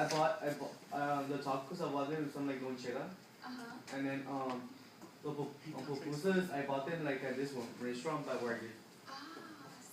bought the tacos I bought them some like lonchera. And then the pupusas I bought them like at this one restaurant by Wargate.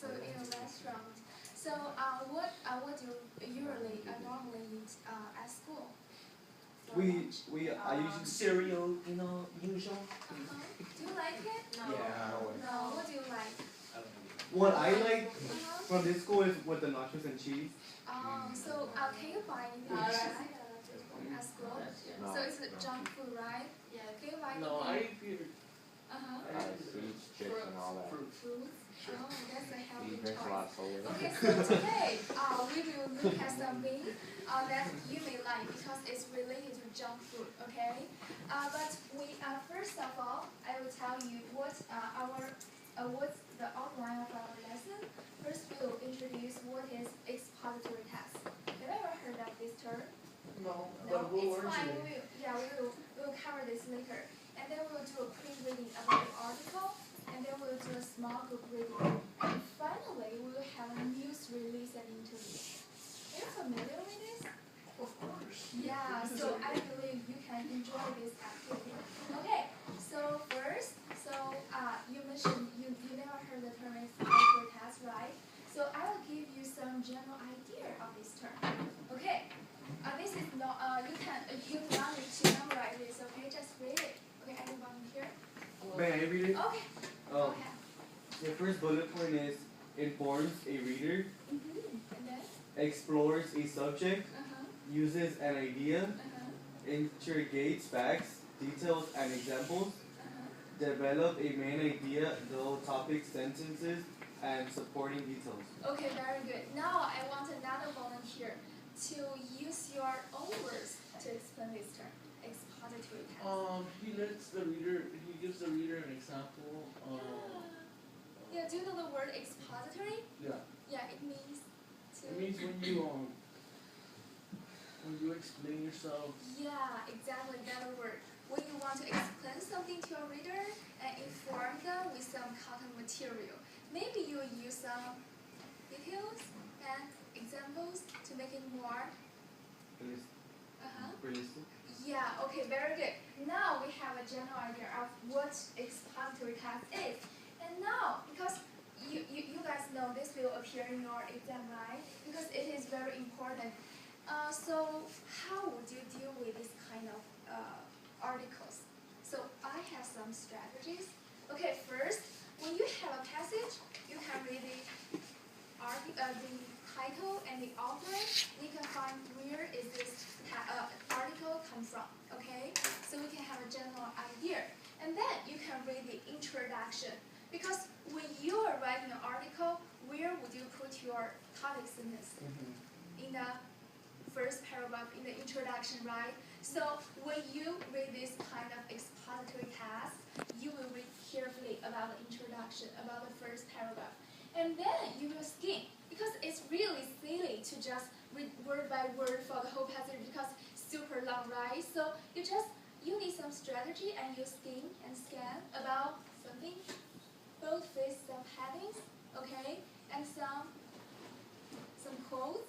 So in a restaurant. So what do you usually normally eat at school? I usually cereal, usual. Do you like it? No. Yeah. No. What do you like? What I like from this school is with the nachos and cheese. So can you buy anything at school? No. So it's junk food, right? Yeah. Can you buy anything? No, I eat beer. Fruits, chips, and all that. Fruits? Oh, that's a healthy He drinks a lot of soda. Okay, so today we will look at something that you may like because it's related to junk food, okay? But first of all, I will tell you what's the outline of our lesson. First, we will introduce what is expository test. Have you ever heard of this term? No, No, but we'll it's learn fine. today. We will cover this later. And then we will do a quick reading about the article, and then we will do a small group reading. And finally, we will have a news release and interview. Are you familiar with this? Of course. Yeah, so I believe you can enjoy this activity. Okay, so first, you mentioned you never heard the term expository test, right? So I will give you some general idea of this term. Okay, this is not, you do not need to memorize this, okay? Just read it. Okay, anyone here? May I read it? Okay, go ahead. The first bullet point is informs a reader, And then? explores a subject, uses an idea, interrogates facts, details, and examples, develop a main idea, though topics, sentences, and supporting details. Okay, very good. Now I want another volunteer to use your own words to explain this term, expository test. He gives the reader an example. Yeah, do you know the word expository? Yeah. Yeah, it means to... It means when you explain yourself. Yeah, exactly, that word. When you want to explain something to your reader and inform them with some content material, maybe you will use some details and examples to make it more Realistic? Yeah, okay, very good. Now we have a general idea of what expository test is. And now, because you guys know this will appear in your exam, right? Because it is very important. So how would you deal with this kind of articles? So I have some strategies. Okay, first, when you have a passage, you can read the title and the author. We can find where is this article come from, okay? So we can have a general idea. And then you can read the introduction. Because when you are writing an article, where would you put your topic sentence? In the first paragraph, in the introduction, right? So when you read this kind of expository task, you will read carefully about the introduction, about the first paragraph. And then you will skim, because it's really silly to just read word by word for the whole passage because it's super long, right? So you need some strategy and you skim and scan about something, both with some headings, okay, and some quotes,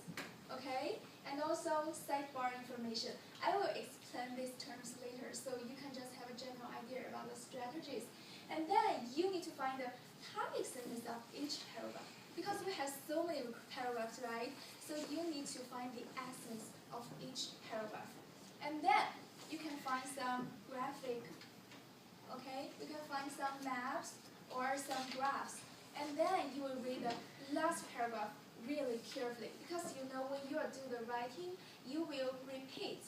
okay, and also sidebar information. I will explain these terms later, so you can just have a general idea about the strategies. And then you need to find the topic sentence of each paragraph. Because we have so many paragraphs, right? So you need to find the essence of each paragraph. And then you can find some graphic, okay? You can find some maps or some graphs. And then you will read the last paragraph really carefully. Because you know when you are doing the writing, you will repeat.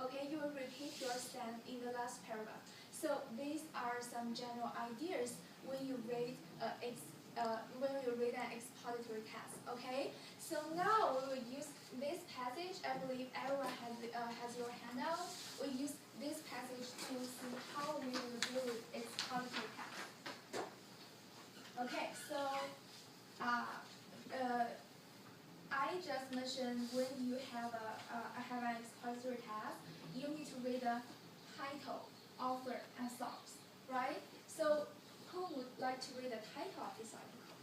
Okay, you will repeat your stance in the last paragraph. So these are some general ideas when you read an expository test. Okay. So now we will use this passage. I believe everyone has your handout. We use this passage to see how we will deal with expository test. Okay. So I just mentioned when you have an expository test, you need to read the title, author, and source, right? So who would like to read the title of this article?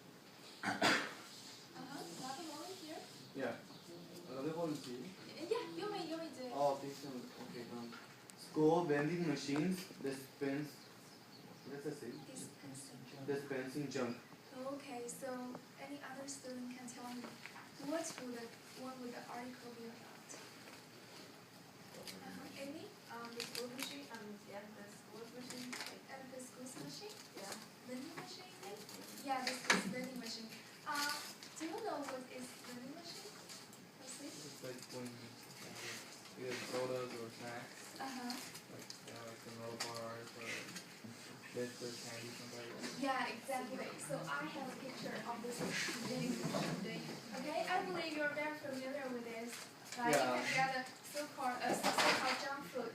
Another volunteer? Yeah. Another volunteer? Yeah, you may do it. Oh, this one. Okay. School vending machines dispense. What does it say? Dispensing junk. Okay, so any other student can tell me what would the article be about? Amy? The school machine, yeah, the school machine. And the school machine? Yeah. Vending machine? Yeah, this is vending machine. Do you know what is vending machine? What's it? It's like when either sodas or snacks, like granola bars or bits or candy, something like that. Yeah, exactly. So I have a picture of this vending machine. Okay, I believe you're very familiar with this. Right? Yeah. You can get a so-called junk food.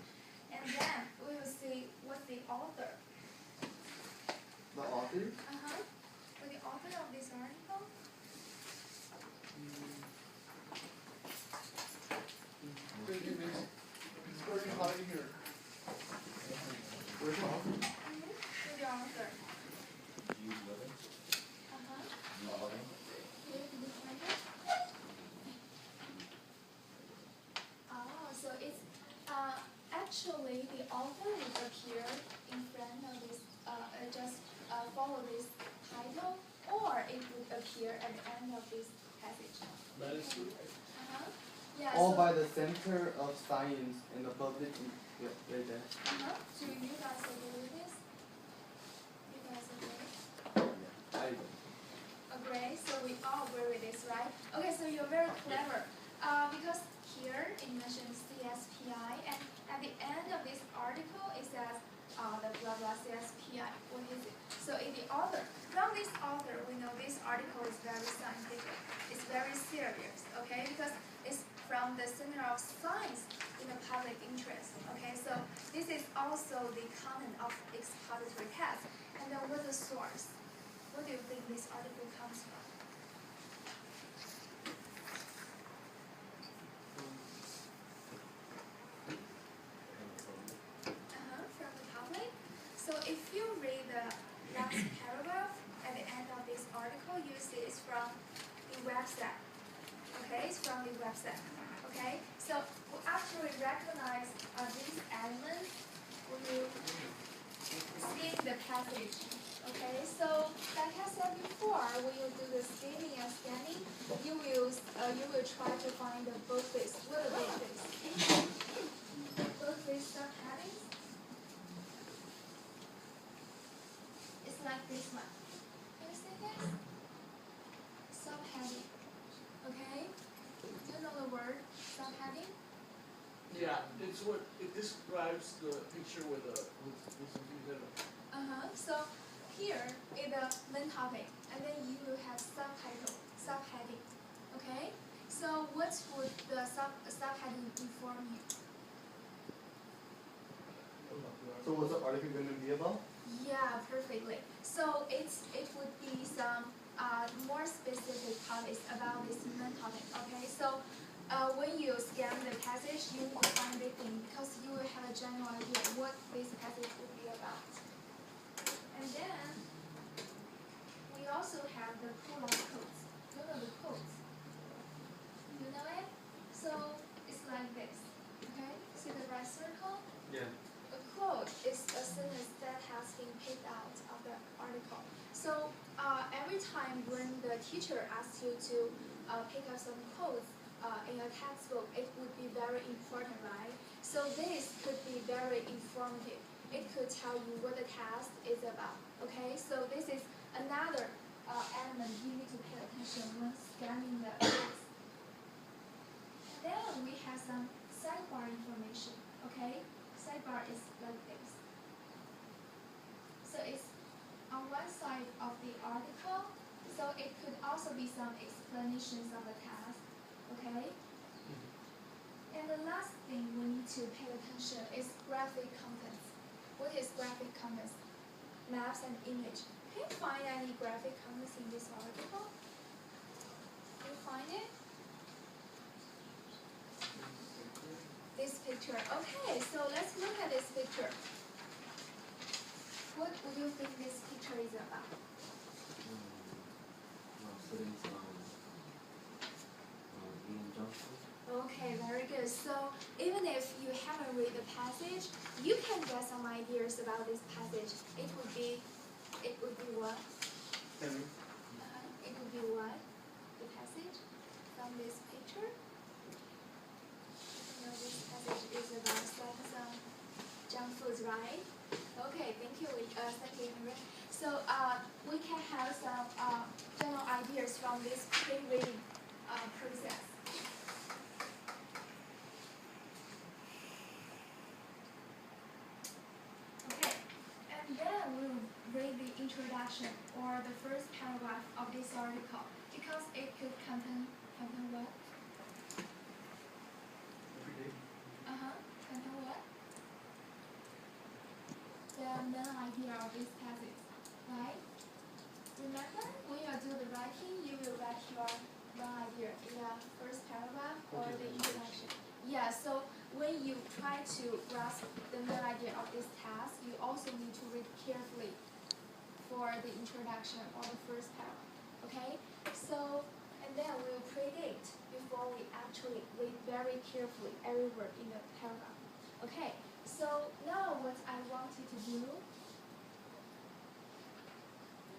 And then we will see what's the author. The author? What's the author of this article? It's very hot in here. Where's the author? Who's the author? Use living. Where did you find it? Oh, so it's actually the author would appear in front of this, just follow this title, or it would appear at the end of this passage. That is true. Yeah. All So, by the Center of Science in the public. Yeah, right there. Do you guys agree with this? You guys agree? I Agree? So we all agree with this, right? Okay, so you're very clever. Because here it mentions CSPI, and at the end of this article it says the blah blah CSPI. What is it? So in the author, from this author, we know this article is very scientific. It's very serious, okay? Because it's from the Center of Science in the public interest. Okay, so this is also the content of expository test. And then what's the source? What do you think this article comes from? From the public. So if you read the last paragraph at the end of this article, you see it's from the website. Okay, it's from the website. Okay, so after we recognize these elements, we will skim the passage. Okay, so like I said before, when you do the skimming and scanning, you will try to find both this. What are both this? Both these subheadings. It's like this one. Can you see this? Subheading. Okay. Do you know the word subheading? Yeah, it's what it describes the picture with the So here is the main topic, and then you will have subtitle, subheading. Okay. So what would the subheading inform you? So what's the article going to be about? Yeah, perfectly. So it would be some more specific topics about this main topic. Okay. So when you scan the passage, you will find it in because you will have a general idea what this passage would be about. And then we also have the pull-out codes. You know the codes. You know it? So it's like this. Okay? See the right circle? Yeah. A quote is a sentence that has been picked out of the article. So every time when the teacher asks you to pick up some quotes in a textbook, it would be very important, right? So this could be very informative. It could tell you what the task is about. Okay, so this is another element you need to pay attention when scanning the text. And then we have some sidebar information. Okay, sidebar is like this. So it's on one side of the article. So it could also be some explanations of the task. Okay. And the last thing we need to pay attention is graphic contents. What is graphic contents? Maps and image. Can you find any graphic contents in this article? Can you find it? This picture. Okay, so let's look at this picture. What would you think this picture is about? Eating junk food. Okay, very good. ideas. So even if you haven't read the passage, you can get some ideas about this passage. It would be what? Tell me. It would be what? The passage from this picture. You know, this passage is about some junk foods, right? Okay, thank you. Thank you, Henry. So we can have some general ideas from this pre-reading process. Okay, and then we'll read the introduction or the first paragraph of this article because it could contain what? Every day. Contain what? The main idea of this passage, right? Remember, when you do the writing, you will write your main idea in the first paragraph or the introduction. Yeah, so when you try to grasp the main idea of this task, you also need to read carefully for the introduction or the first paragraph. Okay? So, and then we'll predict before we actually read very carefully every word in the paragraph. Okay, so now what I want you to do,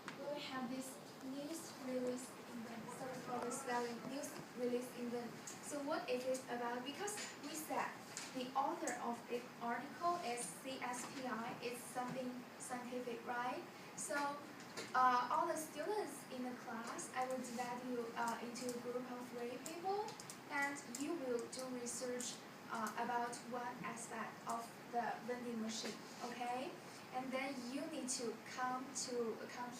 we will have this news release event. Sorry for the spelling, news release event. So what is it about? Because we said the author of the article is CSPI, it's something scientific, right? So all the students in the class, I will divide you into a group of 3 people, and you will do research about one aspect of the vending machine, okay? And then you need to come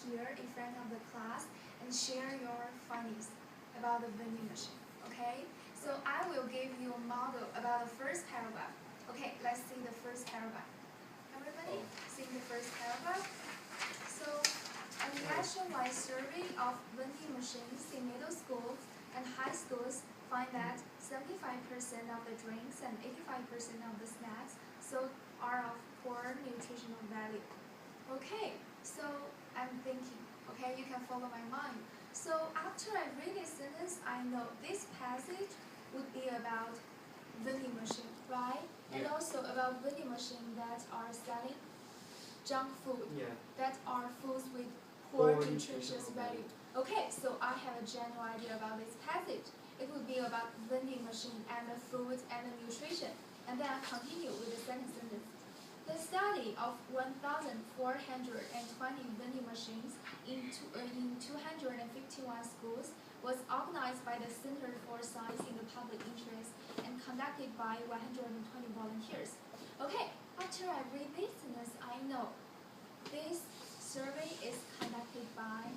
here in front of the class and share your findings about the vending machine, okay? So I will give you a model about the first paragraph. Okay, let's see the first paragraph. Everybody, see the first paragraph. So, a nationwide survey of vending machines in middle schools and high schools find that 75% of the drinks and 85% of the snacks sold are of poor nutritional value. Okay, so I'm thinking, okay, you can follow my mind. So after I read this sentence, I know this passage would be about vending machine, right? And also about vending machine that are selling junk food, that are foods with poor nutritious value. Okay, so I have a general idea about this passage. It would be about vending machine and the food and the nutrition. And then I continue with the second sentence. The study of 1,420 vending machines in 251 schools was organized by the Center for Science in the Public Interest and conducted by 120 volunteers. Okay, after I read this sentence, I know this survey is conducted by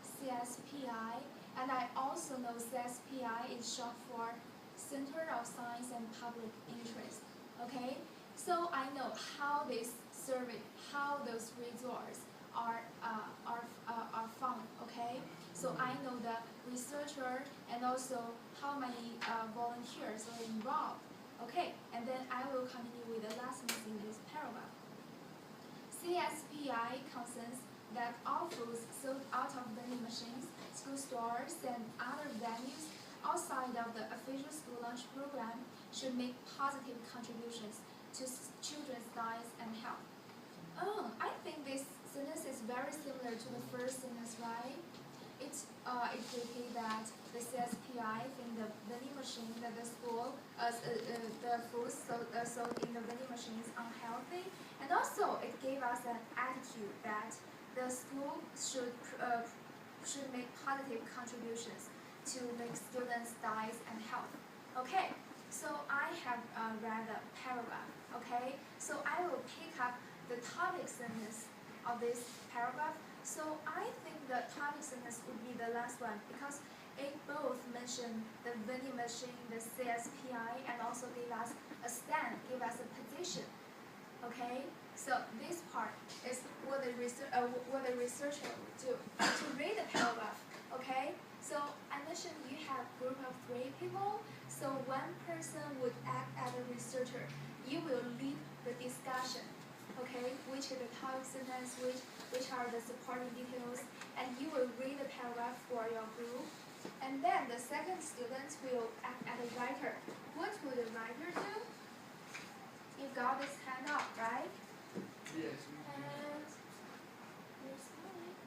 CSPI, and I also know CSPI is short for Center of Science and Public Interest. Okay, so I know how this survey, how those results are found. Okay, so I know the researcher and also how many volunteers are involved. Okay, and then I will continue with the last sentence in this paragraph. CSPI concerns that all foods sold out of vending machines, school stores, and other venues outside of the official school lunch program should make positive contributions to children's diets and health. Oh, I think this sentence is very similar to the first sentence, right? It repeats that the CSPI think the vending machine that the school, the foods sold in the vending machine is unhealthy, and also it gave us an attitude that the school should make positive contributions to make students' diets and health. Okay, so I have read the paragraph. Okay, so I will pick up the topic sentence of this paragraph. So I think the topic sentence would be the last one because it both mentioned the vending machine, the CSPI, and also gave us a stand, give us a position. Okay, so this part is what the researcher would do to read the paragraph. Okay, so I mentioned you have a group of 3 people. So one person would act as a researcher. You will lead the discussion. Okay, which is the topic sentence, which are the supporting details, and you will read the paragraph for your group. And then the second student will act as a writer. What writer do? You got this handout, right? Yes. And here's mine.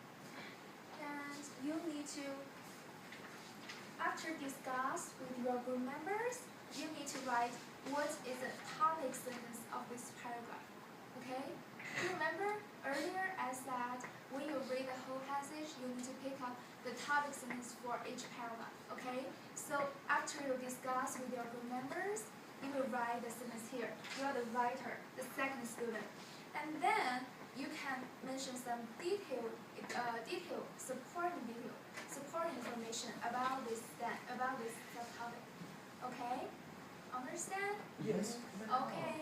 And you need to, after discuss with your group members, you need to write what is the topic sentence of this paragraph. Okay? You remember earlier I said when you read the whole passage, you need to pick up the topic sentence for each paragraph. Okay? So after you discuss with your group members, you will write the sentence here. You are the writer, the second student. And then you can mention some supporting information about this subtopic. Okay? Understand? Yes. Okay.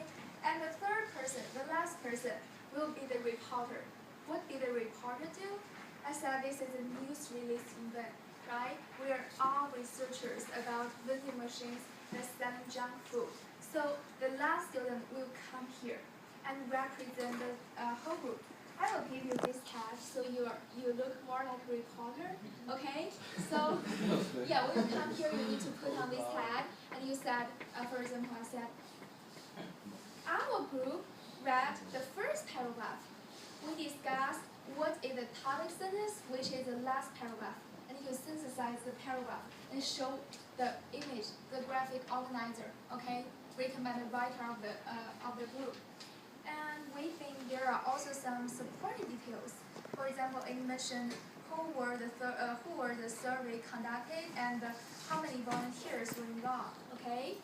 And the third person, the last person, will be the reporter. What did the reporter do? I said this is a news release event, right? We are all researchers about vending machines that sell junk food. So the last student will come here and represent the whole group. I will give you this tag so you look more like a reporter, okay? So yeah, when you come here, you need to put on this tag, and you said, for example, I said, our group read the first paragraph. We discussed what is the topic sentence, which is the last paragraph, and you synthesize the paragraph and show the image, the graphic organizer, okay? Recommended writer of the group. And we think there are also some supporting details. For example, it mentioned who were the survey conducted and how many volunteers were involved. Okay,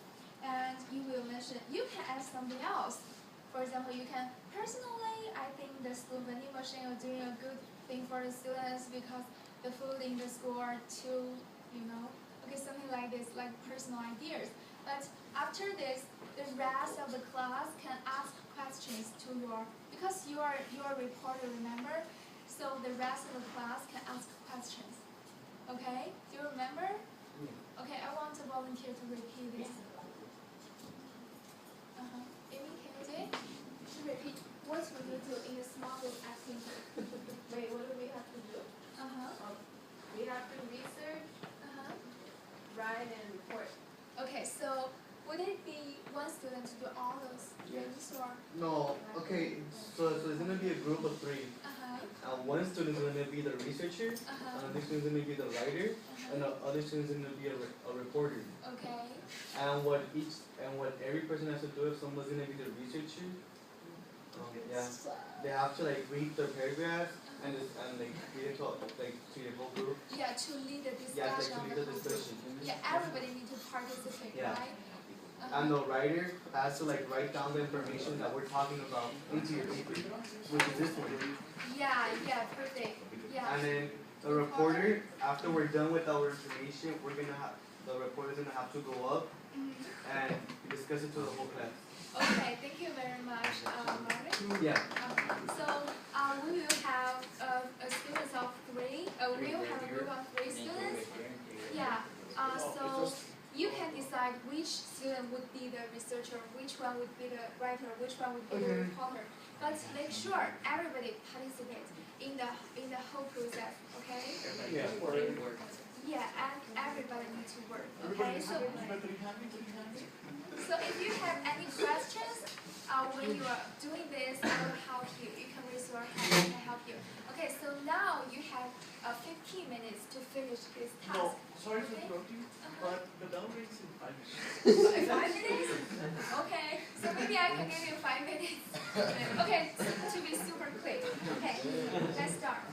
and you will mention. You can add something else. For example, you can personally. I think the school vending machine are doing a good thing for the students because the food in the school are too, okay, something like this, like personal ideas. But after this, the rest of the class can ask questions to because you are a reporter, remember? So the rest of the class can ask questions. Okay? Do you remember? Okay, I want a volunteer to repeat this. Amy, can you do it? To repeat, what will you do in the small group activity? Wait, what do we have to do? We have to research, write, and report. Okay, so would it be one student to do all those things or? No, okay, so it's gonna be a group of three. One student is gonna be the researcher, another student is gonna be the writer, and the other student is gonna be a reporter. Okay. And what every person has to do if someone's gonna be the researcher, they have to like read the paragraph and like read it to the whole group. Yeah, to lead the discussion. Yeah, to lead the discussion. Yeah, everybody needs to participate, right? And the writer has to like write down the information that we're talking about into your paper, which is this one. Yeah, perfect. Yeah. And then the reporter, after we're done with our information, the reporter's gonna have to go up and discuss it to the whole class. Okay, thank you very much, Marvin. Yeah. So we will have a students of three. We will have a group of 3 students. Yeah. So you can decide which student would be the researcher, which one would be the writer, which one would be the reporter. But make sure everybody participates in the whole process. Okay? Yeah. Yeah, and everybody needs to work. Okay? So if you have any questions when you are doing this, I will help you. You can raise your hand. I can help you. Okay, so now you have 15 minutes to finish this task. No, sorry to interrupt you, but the bell rings in 5 minutes. 5 minutes? Okay, so maybe I can give you 5 minutes. Okay, to be super quick. Okay, let's start.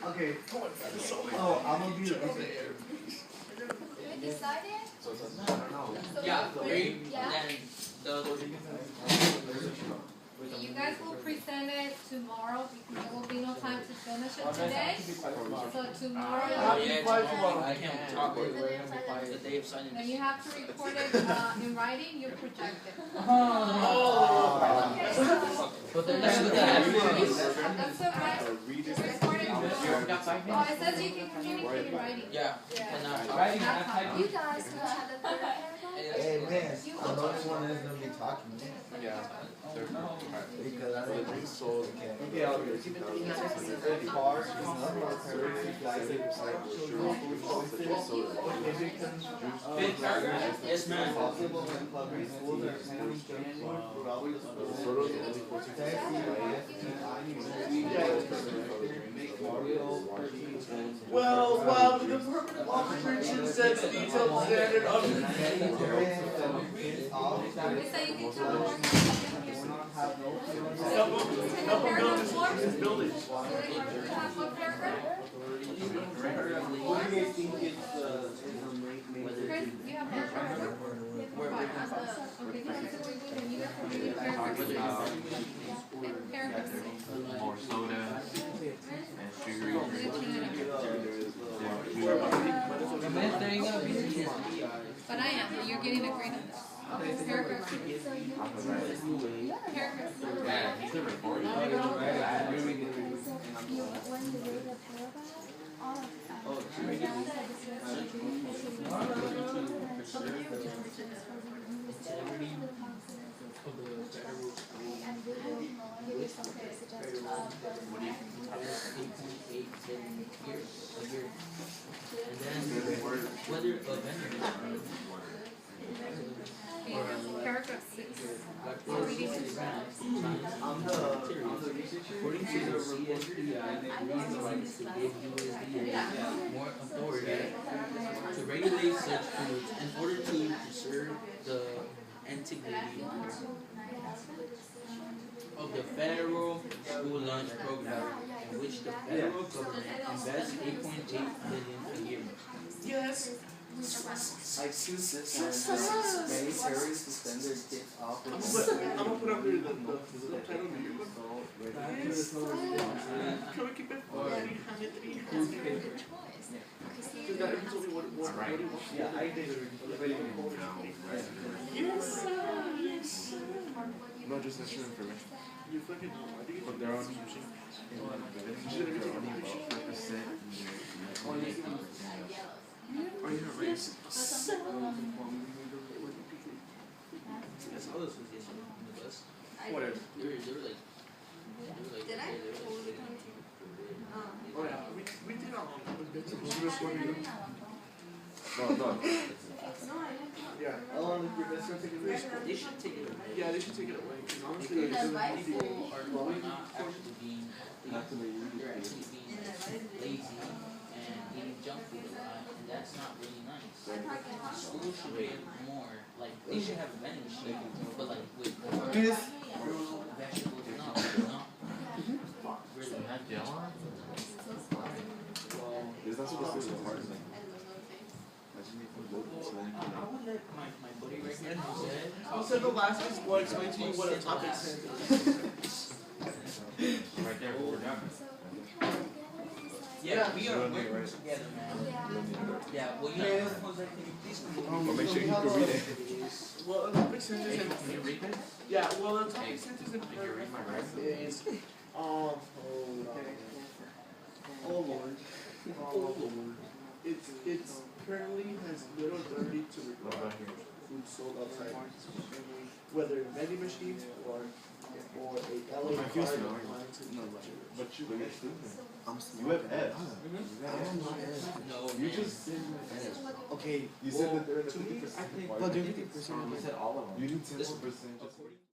Okay. Oh, I'm gonna be the researcher. You decided? So it's I don't know. So Yeah, you three, yeah? and then You guys will present it tomorrow because there will be no time to finish it today. So tomorrow, I can't talk with the day of signing. then you have to report it in writing, you project it. Okay, so But then that's the That's the right. Report it. Oh, it says you can communicate in writing. Yeah. Yeah. And you guys will have the third paragraph? can't. I'm the only one that's gonna be talking. Yeah. Because I don't think so. Okay, I'll be the car is not courtesy classic Fifth paragraph? Yes, ma'am. possible when public schools are handling junk food throughout the school. Well, while the Department of Operation sets detailed standard of help them build this building. What do you guys think is the main Chris, you have more paragraph? Okay, paragraph. More soda and sugary. But I am, you're getting a grade on this. Paragraph. Paragraph. Yeah, he's a reporter. Paragraph 6. on the researcher, More authority to regulate such foods in order to preserve the integrity of the federal school lunch program, in which the federal government invests $8.8 billion a year. Yes. I choose this one. Many terrorists suspend their kids off I'm gonna put up here the subtitle of the yearbook. Can we keep it? Because that every told me what he wants. Yeah, I did really Yes, sir. Yes, sir. No, just extra information. You fucking know. I think But they're on using Are you not racist? That's all this was yesterday on the bus. Whatever. They were like, Did I? Oh yeah, we did No. Yeah. Oh, the professor took a risk. they should take it away. Yeah, they should take it away. Because honestly, Because it's people are not actually being, Not to be they're actually being lazy and eating junk food a lot, and that's not really nice. Schools should be more, like, they should have a vending machine, but like with more Yes. vegetables, no, really not Yellow? Is that supposed to be the hard thing? Imagine making both so then you I would let my buddy right here who said, I'll send the last piece will explain to you what a topic sentence is. right there, we're done. yeah, we are working together, man. Yeah, well, you know, Jose, can you please come But make sure you can read it. Well, a topic sentence Hey, in can you read it? yeah, well, a topic sentence in Can you read my paragraph writing? is hold on. Oh Lord. It's currently has little ability to What regard about here? food sold outside, whether in vending machines or a LA I feel card so. appliances. But you You have F. No, You man. just Okay. you said that they're in the to me, 50%. I think- Why But did do you- 50%. You said all of them. You need 10%.